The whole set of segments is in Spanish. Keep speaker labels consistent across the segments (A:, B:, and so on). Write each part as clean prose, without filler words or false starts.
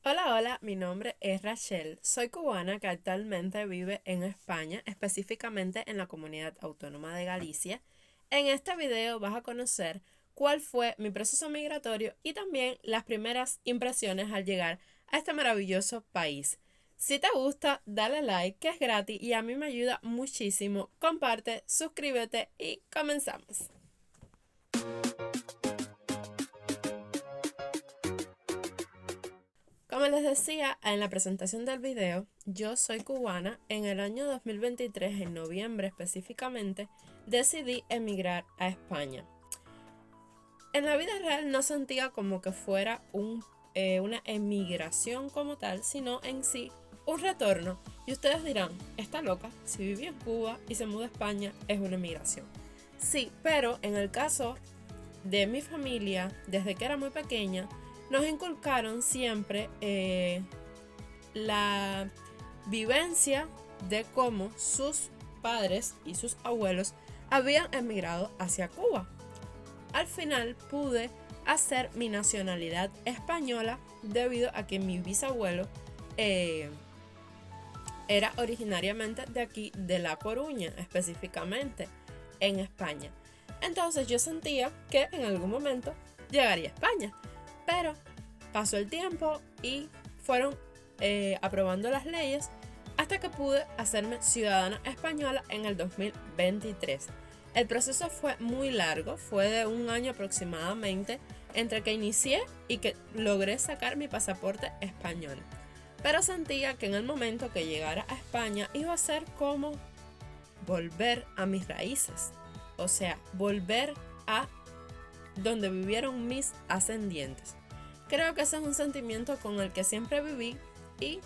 A: Hola, hola, mi nombre es Rachel. Soy cubana que actualmente vive en España, específicamente en la Comunidad Autónoma de Galicia. En este video vas a conocer cuál fue mi proceso migratorio y también las primeras impresiones al llegar a este maravilloso país. Si te gusta, dale like, que es gratis y a mí me ayuda muchísimo. Comparte, suscríbete y comenzamos. Como les decía en la presentación del video, yo soy cubana. En el año 2023, en noviembre específicamente, decidí emigrar a España. En la vida real no sentía como que fuera una emigración como tal, sino en sí un retorno. Y ustedes dirán, está loca, si vivió en Cuba y se muda a España es una emigración. Sí, pero en el caso de mi familia, desde que era muy pequeña, nos inculcaron siempre la vivencia de cómo sus padres y sus abuelos habían emigrado hacia Cuba. Al final pude hacer mi nacionalidad española debido a que mi bisabuelo era originariamente de aquí, de La Coruña, específicamente en España. Entonces yo sentía que en algún momento llegaría a España, pero pasó el tiempo y fueron aprobando las leyes hasta que pude hacerme ciudadana española en el 2023. El proceso fue muy largo, fue de un año aproximadamente entre que inicié y que logré sacar mi pasaporte español. Pero sentía que en el momento que llegara a España iba a ser como volver a mis raíces, o sea, volver a donde vivieron mis ascendientes. Creo que ese es un sentimiento con el que siempre viví y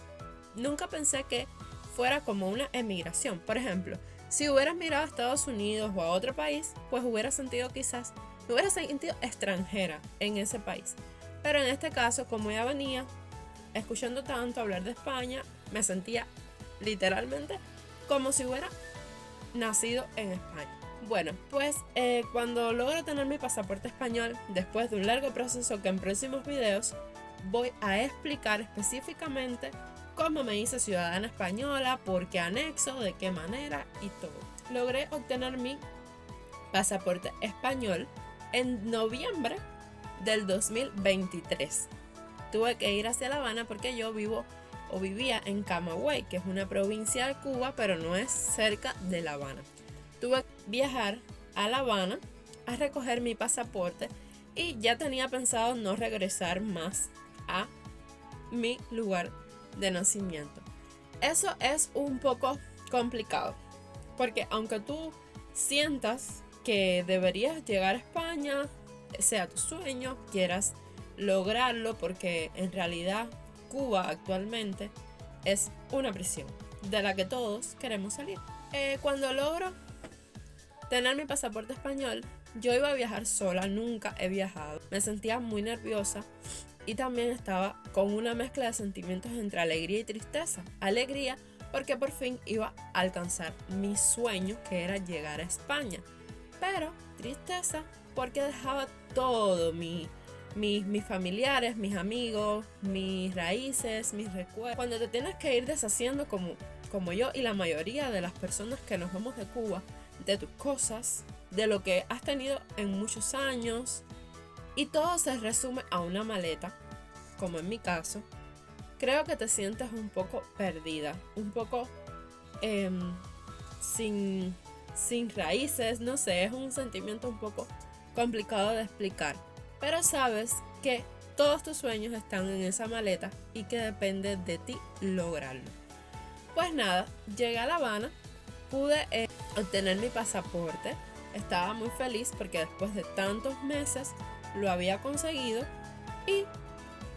A: nunca pensé que fuera como una emigración. Por ejemplo, si hubiera emigrado a Estados Unidos o a otro país, pues me hubiera sentido extranjera en ese país. Pero en este caso, como ya venía escuchando tanto hablar de España, me sentía literalmente como si hubiera nacido en España. Bueno, pues cuando logro tener mi pasaporte español, después de un largo proceso que en próximos videos voy a explicar específicamente cómo me hice ciudadana española, por qué anexo, de qué manera y todo. Logré obtener mi pasaporte español en noviembre del 2023. Tuve que ir hacia La Habana porque yo vivía en Camagüey, que es una provincia de Cuba, pero no es cerca de La Habana. Tuve que viajar a La Habana a recoger mi pasaporte y ya tenía pensado no regresar más a mi lugar de nacimiento. Eso es un poco complicado, porque aunque tú sientas que deberías llegar a España, sea tu sueño, quieras lograrlo, porque en realidad Cuba actualmente es una prisión de la que todos queremos salir. Cuando logro tener mi pasaporte español, yo iba a viajar sola, nunca he viajado. Me sentía muy nerviosa y también estaba con una mezcla de sentimientos entre alegría y tristeza. Alegría porque por fin iba a alcanzar mi sueño, que era llegar a España. Pero tristeza porque dejaba todo, mis familiares, mis amigos, mis raíces, mis recuerdos. Cuando te tienes que ir deshaciendo como yo y la mayoría de las personas que nos vamos de Cuba, de tus cosas, de lo que has tenido en muchos años, y todo se resume a una maleta, como en mi caso, creo que te sientes un poco perdida, un poco sin raíces, no sé, es un sentimiento un poco complicado de explicar, pero sabes que todos tus sueños están en esa maleta y que depende de ti lograrlo. Pues nada, llegué a La Habana, pude obtener mi pasaporte, estaba muy feliz porque después de tantos meses lo había conseguido y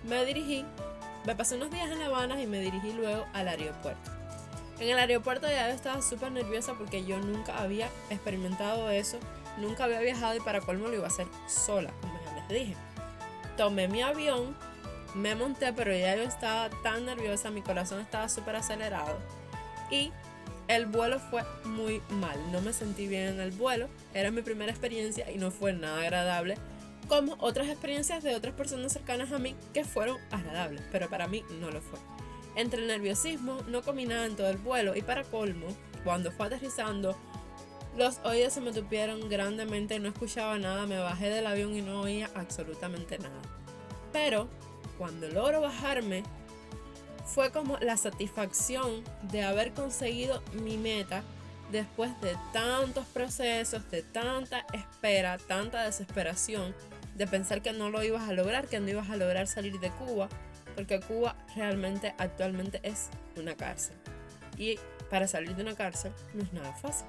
A: me pasé unos días en La Habana y me dirigí luego al aeropuerto. En el aeropuerto ya yo estaba súper nerviosa porque yo nunca había experimentado eso, nunca había viajado y para colmo lo iba a hacer sola, como ya les dije. Tomé mi avión, me monté, pero ya yo estaba tan nerviosa, mi corazón estaba súper acelerado y el vuelo fue muy mal, no me sentí bien en el vuelo, era mi primera experiencia y no fue nada agradable como otras experiencias de otras personas cercanas a mí que fueron agradables, pero para mí no lo fue. Entre el nerviosismo, no comí nada en todo el vuelo y para colmo, cuando fue aterrizando, los oídos se me tupieron grandemente, no escuchaba nada, me bajé del avión y no oía absolutamente nada. Pero cuando logro bajarme, fue como la satisfacción de haber conseguido mi meta después de tantos procesos, de tanta espera, tanta desesperación, de pensar que no lo ibas a lograr, que no ibas a lograr salir de Cuba, porque Cuba realmente actualmente es una cárcel. Y para salir de una cárcel no es nada fácil.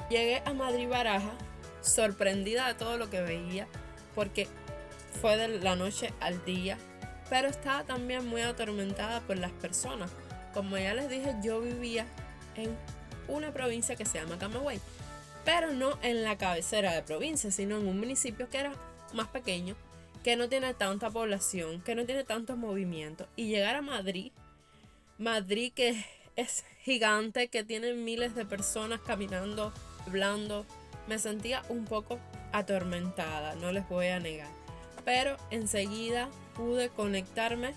A: Llegué a Madrid-Barajas sorprendida de todo lo que veía, porque fue de la noche al día, pero estaba también muy atormentada por las personas. Como ya les dije, yo vivía en una provincia que se llama Camagüey, pero no en la cabecera de provincia, sino en un municipio que era más pequeño, que no tiene tanta población, que no tiene tantos movimientos. Y llegar a Madrid que es gigante, que tiene miles de personas caminando, hablando, me sentía un poco atormentada, no les voy a negar. Pero enseguida pude conectarme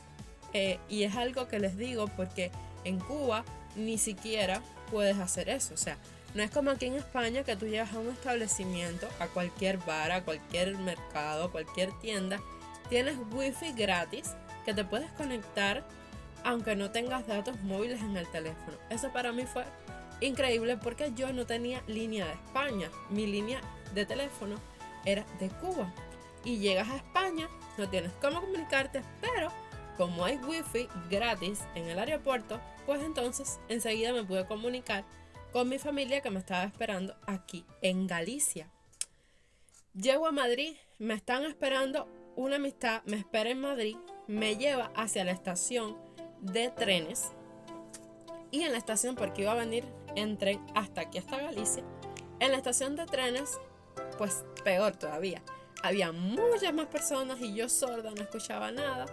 A: y es algo que les digo porque en Cuba ni siquiera puedes hacer eso. O sea, no es como aquí en España que tú llegas a un establecimiento, a cualquier bar, a cualquier mercado, a cualquier tienda, tienes wifi gratis que te puedes conectar aunque no tengas datos móviles en el teléfono. Eso para mí fue increíble porque yo no tenía línea de España. Mi línea de teléfono era de Cuba. Y llegas a España, no tienes cómo comunicarte, pero como hay wifi gratis en el aeropuerto, pues entonces enseguida me pude comunicar con mi familia que me estaba esperando aquí en Galicia. Llego a Madrid, me están esperando, una amistad me espera en Madrid, me lleva hacia la estación de trenes y en la estación, porque iba a venir en tren hasta aquí, hasta Galicia, en la estación de trenes, pues peor todavía, había muchas más personas y yo sorda, no escuchaba nada,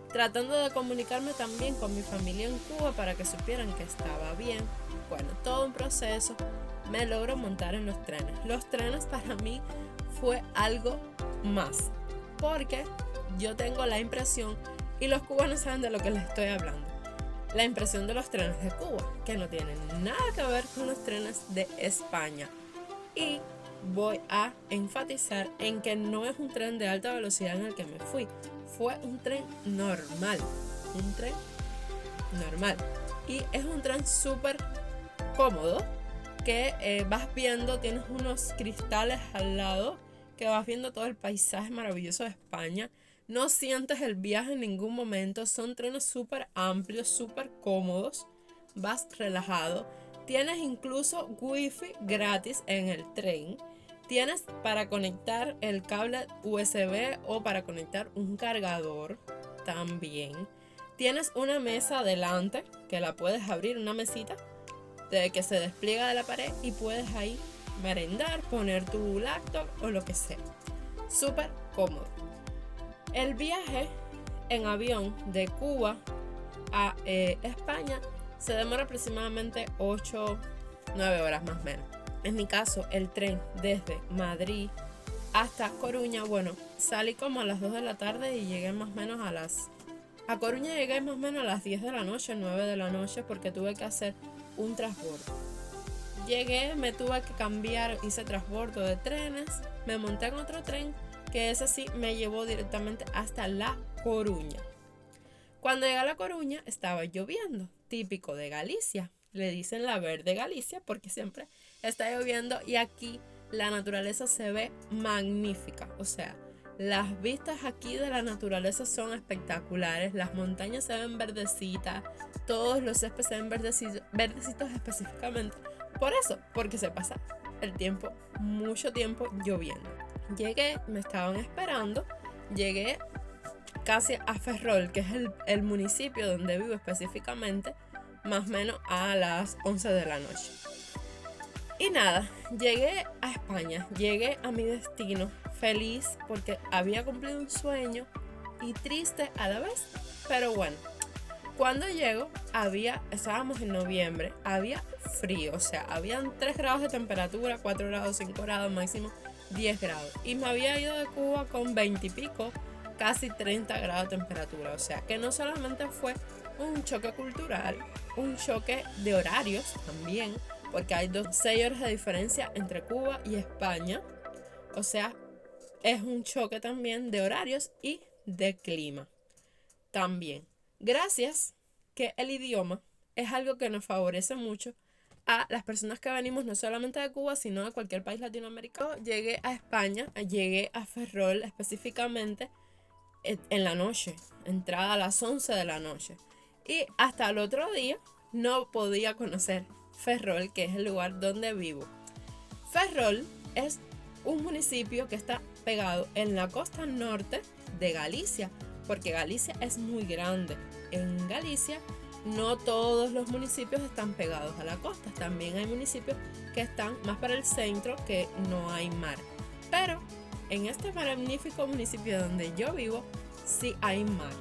A: tratando de comunicarme también con mi familia en Cuba para que supieran que estaba bien. Bueno, todo un proceso, me logro montar en los trenes. Los trenes para mí fue algo más, porque yo tengo la impresión, y los cubanos saben de lo que les estoy hablando, la impresión de los trenes de Cuba, que no tienen nada que ver con los trenes de España. Y voy a enfatizar en que no es un tren de alta velocidad en el que me fui, fue un tren normal, y es un tren súper cómodo que vas viendo, tienes unos cristales al lado que vas viendo todo el paisaje maravilloso de España. No sientes el viaje en ningún momento, son trenes súper amplios, súper cómodos, vas relajado, tienes incluso wifi gratis en el tren, tienes para conectar el cable USB o para conectar un cargador también, tienes una mesa adelante que la puedes abrir, una mesita que se despliega de la pared y puedes ahí merendar, poner tu laptop o lo que sea, súper cómodo. El viaje en avión de Cuba a España se demora aproximadamente 8-9 horas más o menos. En mi caso, el tren desde Madrid hasta Coruña, bueno, salí como a las 2 de la tarde y llegué más o menos a Coruña llegué más o menos a las 10 de la noche, 9 de la noche, porque tuve que hacer un transbordo. Llegué, me tuve que cambiar, hice transbordo de trenes, me monté en otro tren que ese sí me llevó directamente hasta La Coruña. Cuando llegué a La Coruña estaba lloviendo, típico de Galicia. Le dicen la verde Galicia porque siempre está lloviendo y aquí la naturaleza se ve magnífica. O sea, las vistas aquí de la naturaleza son espectaculares. Las montañas se ven verdecitas, todos los céspedes se ven verdecitos específicamente. Por eso, porque se pasa el tiempo, mucho tiempo lloviendo. Llegué, me estaban esperando, llegué casi a Ferrol, que es el municipio donde vivo específicamente, más o menos a las 11 de la noche. Y nada, llegué a España, llegué a mi destino, feliz porque había cumplido un sueño y triste a la vez, pero bueno. Cuando llego, estábamos en noviembre, había frío, o sea, habían 3 grados de temperatura, 4 grados, 5 grados máximo, 10 grados. Y me había ido de Cuba con 20 y pico, casi 30 grados de temperatura. O sea que no solamente fue un choque cultural, un choque de horarios también, porque hay 6 horas de diferencia entre Cuba y España. O sea, es un choque también de horarios y de clima. También, gracias que el idioma es algo que nos favorece mucho a las personas que venimos no solamente de Cuba, sino de cualquier país latinoamericano. Llegué a España, llegué a Ferrol específicamente en la noche, entrada a las 11 de la noche. Y hasta el otro día no podía conocer Ferrol, que es el lugar donde vivo. Ferrol es un municipio que está pegado en la costa norte de Galicia, porque Galicia es muy grande. En Galicia no todos los municipios están pegados a la costa, también hay municipios que están más para el centro, que no hay mar. Pero en este magnífico municipio donde yo vivo, sí hay mar.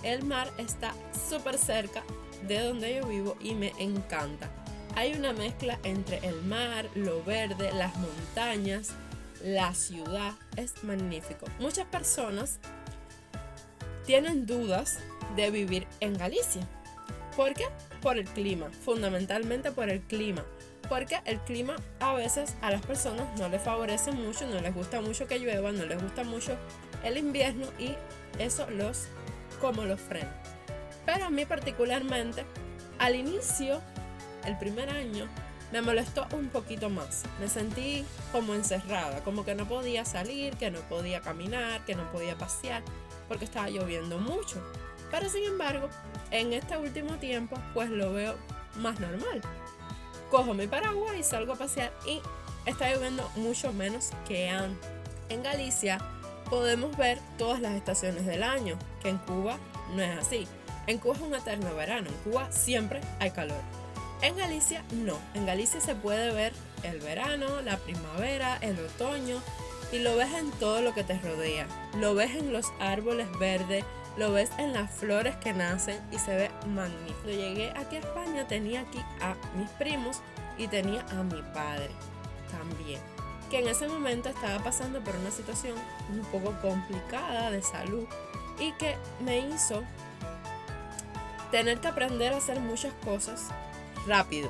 A: El mar está súper cerca de donde yo vivo y me encanta. Hay una mezcla entre el mar, lo verde, las montañas, la ciudad. Es magnífico. Muchas personas tienen dudas de vivir en Galicia. ¿Por qué? Por el clima, fundamentalmente por el clima. Porque el clima a veces a las personas no les favorece mucho, no les gusta mucho que llueva, no les gusta mucho el invierno y eso los frena. Pero a mí particularmente, al inicio, el primer año, me molestó un poquito más. Me sentí como encerrada, como que no podía salir, que no podía caminar, que no podía pasear, porque estaba lloviendo mucho. Pero sin embargo, en este último tiempo, pues lo veo más normal. Cojo mi paraguas y salgo a pasear y está lloviendo mucho menos que antes. En Galicia podemos ver todas las estaciones del año, que en Cuba no es así. En Cuba es un eterno verano, en Cuba siempre hay calor. En Galicia no, en Galicia se puede ver el verano, la primavera, el otoño y lo ves en todo lo que te rodea. Lo ves en los árboles verdes, lo ves en las flores que nacen y se ve magnífico. Cuando llegué aquí a España tenía aquí a mis primos y tenía a mi padre también, que en ese momento estaba pasando por una situación un poco complicada de salud y que me hizo tener que aprender a hacer muchas cosas rápido,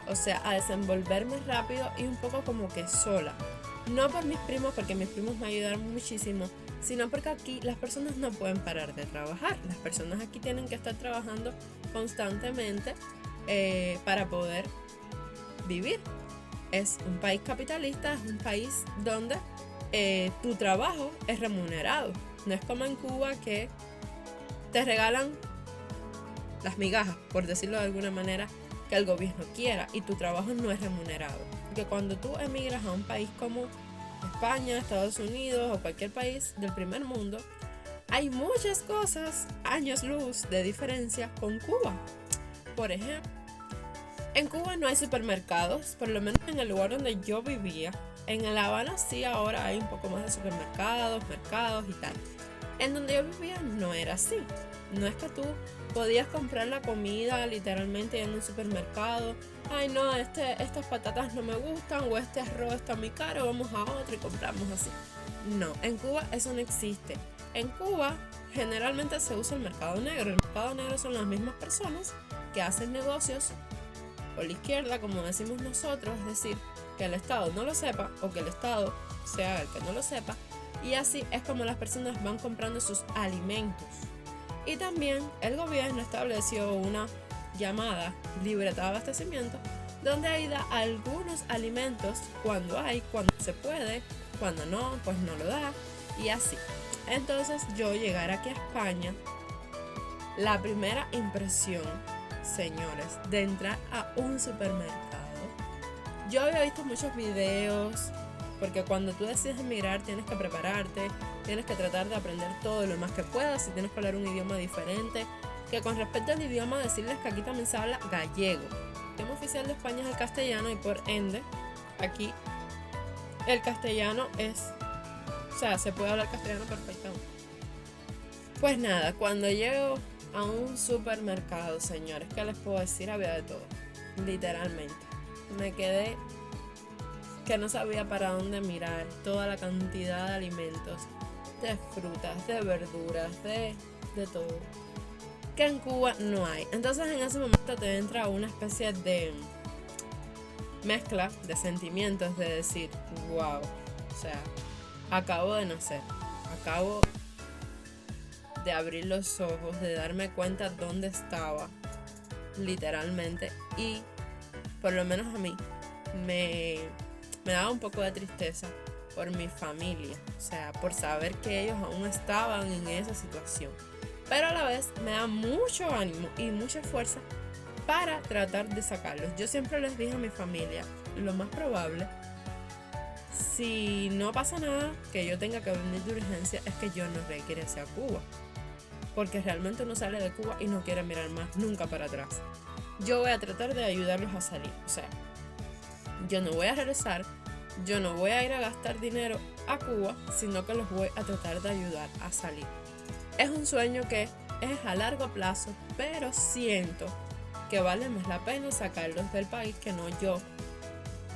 A: o sea, a desenvolverme rápido y un poco como que sola. No por mis primos, porque mis primos me ayudaron muchísimo, sino porque aquí las personas no pueden parar de trabajar. Las personas aquí tienen que estar trabajando constantemente para poder vivir. Es un país capitalista, es un país donde tu trabajo es remunerado. No es como en Cuba que te regalan las migajas, por decirlo de alguna manera, que el gobierno quiera, y tu trabajo no es remunerado. Porque cuando tú emigras a un país como España, Estados Unidos o cualquier país del primer mundo, hay muchas cosas, años luz de diferencia con Cuba. Por ejemplo, en Cuba no hay supermercados, por lo menos en el lugar donde yo vivía. En La Habana sí, ahora hay un poco más de supermercados, mercados y tal. En donde yo vivía no era así. No es que tú podías comprar la comida literalmente en un supermercado. Ay no, estas patatas no me gustan, o este arroz está muy caro, vamos a otro y compramos así. No, en Cuba eso no existe. En Cuba generalmente se usa el mercado negro. El mercado negro son las mismas personas que hacen negocios por la izquierda, como decimos nosotros, es decir, que el Estado no lo sepa o que el Estado sea el que no lo sepa, y así es como las personas van comprando sus alimentos. Y también el gobierno estableció una llamada libreta de abastecimiento, donde ahí da algunos alimentos cuando se puede, cuando no, pues no lo da, y así. Entonces yo llegar aquí a España, la primera impresión, señores, de entrar a un supermercado, yo había visto muchos videos, porque cuando tú decides emigrar tienes que prepararte, tienes que tratar de aprender todo lo más que puedas, si tienes que hablar un idioma diferente, que con respecto al idioma decirles que aquí también se habla gallego. El idioma oficial de España es el castellano y por ende aquí el castellano se puede hablar castellano perfectamente. Pues nada, cuando llego a un supermercado, señores, ¿qué les puedo decir? Había de todo, literalmente. Me quedé que no sabía para dónde mirar toda la cantidad de alimentos, de frutas, de verduras, de todo, que en Cuba no hay. Entonces en ese momento te entra una especie de mezcla de sentimientos de decir, wow, o sea, acabo de nacer, acabo de abrir los ojos, de darme cuenta dónde estaba, literalmente, y por lo menos a mí me daba un poco de tristeza por mi familia, o sea, por saber que ellos aún estaban en esa situación, pero a la vez me da mucho ánimo y mucha fuerza para tratar de sacarlos. Yo siempre les dije a mi familia, lo más probable, si no pasa nada que yo tenga que venir de urgencia, es que yo no regrese a Cuba, porque realmente uno sale de Cuba y no quiere mirar más nunca para atrás. Yo voy a tratar de ayudarlos a salir, o sea, yo no voy a regresar, yo no voy a ir a gastar dinero a Cuba, sino que los voy a tratar de ayudar a salir. Es un sueño que es a largo plazo, pero siento que vale más la pena sacarlos del país que no yo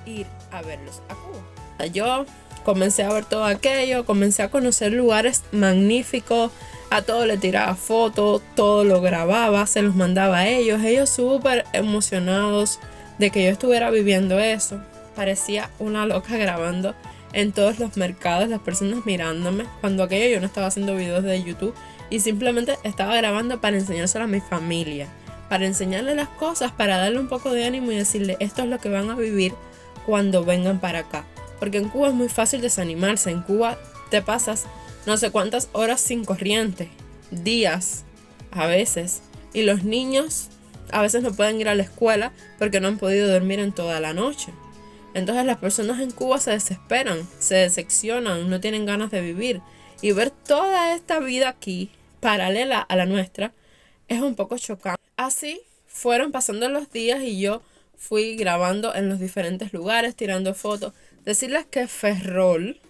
A: ir a verlos a Cuba. Yo comencé a ver todo aquello, comencé a conocer lugares magníficos, a todo le tiraba fotos, todo lo grababa, se los mandaba a ellos súper emocionados de que yo estuviera viviendo eso. Parecía una loca grabando en todos los mercados, las personas mirándome, cuando aquello yo no estaba haciendo videos de YouTube y simplemente estaba grabando para enseñárselo a mi familia, para enseñarle las cosas, para darle un poco de ánimo y decirle esto es lo que van a vivir cuando vengan para acá. Porque en Cuba es muy fácil desanimarse. En Cuba te pasas no sé cuántas horas sin corriente, días a veces, y los niños a veces no pueden ir a la escuela porque no han podido dormir en toda la noche. Entonces las personas en Cuba se desesperan, se decepcionan, no tienen ganas de vivir, y ver toda esta vida aquí paralela a la nuestra es un poco chocante. Así fueron pasando los días y yo fui grabando en los diferentes lugares, tirando fotos. Decirles que Ferrol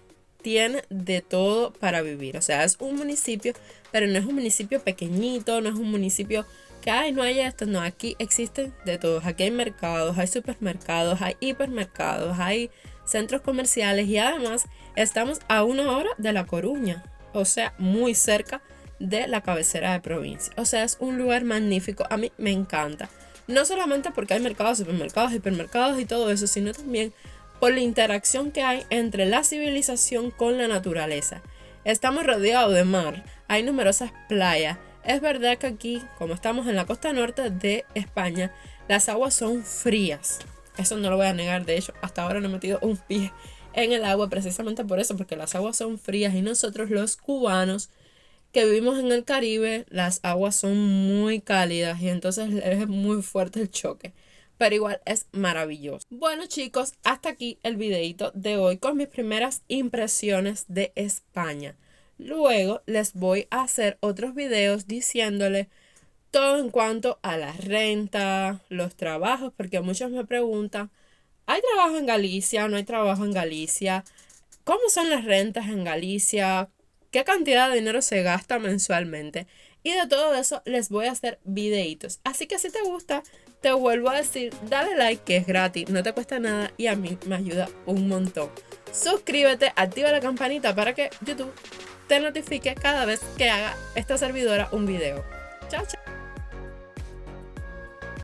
A: tiene de todo para vivir. O sea, es un municipio, pero no es un municipio pequeñito, no es un municipio que ay, no hay esto. No, aquí existen de todos. Aquí hay mercados, hay supermercados, hay hipermercados, hay centros comerciales y además estamos a 1 hora de La Coruña. O sea, muy cerca de la cabecera de provincia. O sea, es un lugar magnífico. A mí me encanta. No solamente porque hay mercados, supermercados, hipermercados y todo eso, sino también por la interacción que hay entre la civilización con la naturaleza. Estamos rodeados de mar, hay numerosas playas. Es verdad que aquí, como estamos en la costa norte de España, las aguas son frías. Eso no lo voy a negar, de hecho, hasta ahora no he metido un pie en el agua precisamente por eso, porque las aguas son frías y nosotros los cubanos que vivimos en el Caribe, las aguas son muy cálidas y entonces es muy fuerte el choque. Pero igual es maravilloso. Bueno chicos, hasta aquí el videito de hoy con mis primeras impresiones de España. Luego les voy a hacer otros videos diciéndole todo en cuanto a la renta, los trabajos, porque muchos me preguntan, ¿hay trabajo en Galicia? ¿No hay trabajo en Galicia? ¿Cómo son las rentas en Galicia? ¿Qué cantidad de dinero se gasta mensualmente? Y de todo eso les voy a hacer videitos. Así que si te gusta, te vuelvo a decir, dale like que es gratis, no te cuesta nada y a mí me ayuda un montón. Suscríbete, activa la campanita para que YouTube te notifique cada vez que haga esta servidora un video. Chao, chao.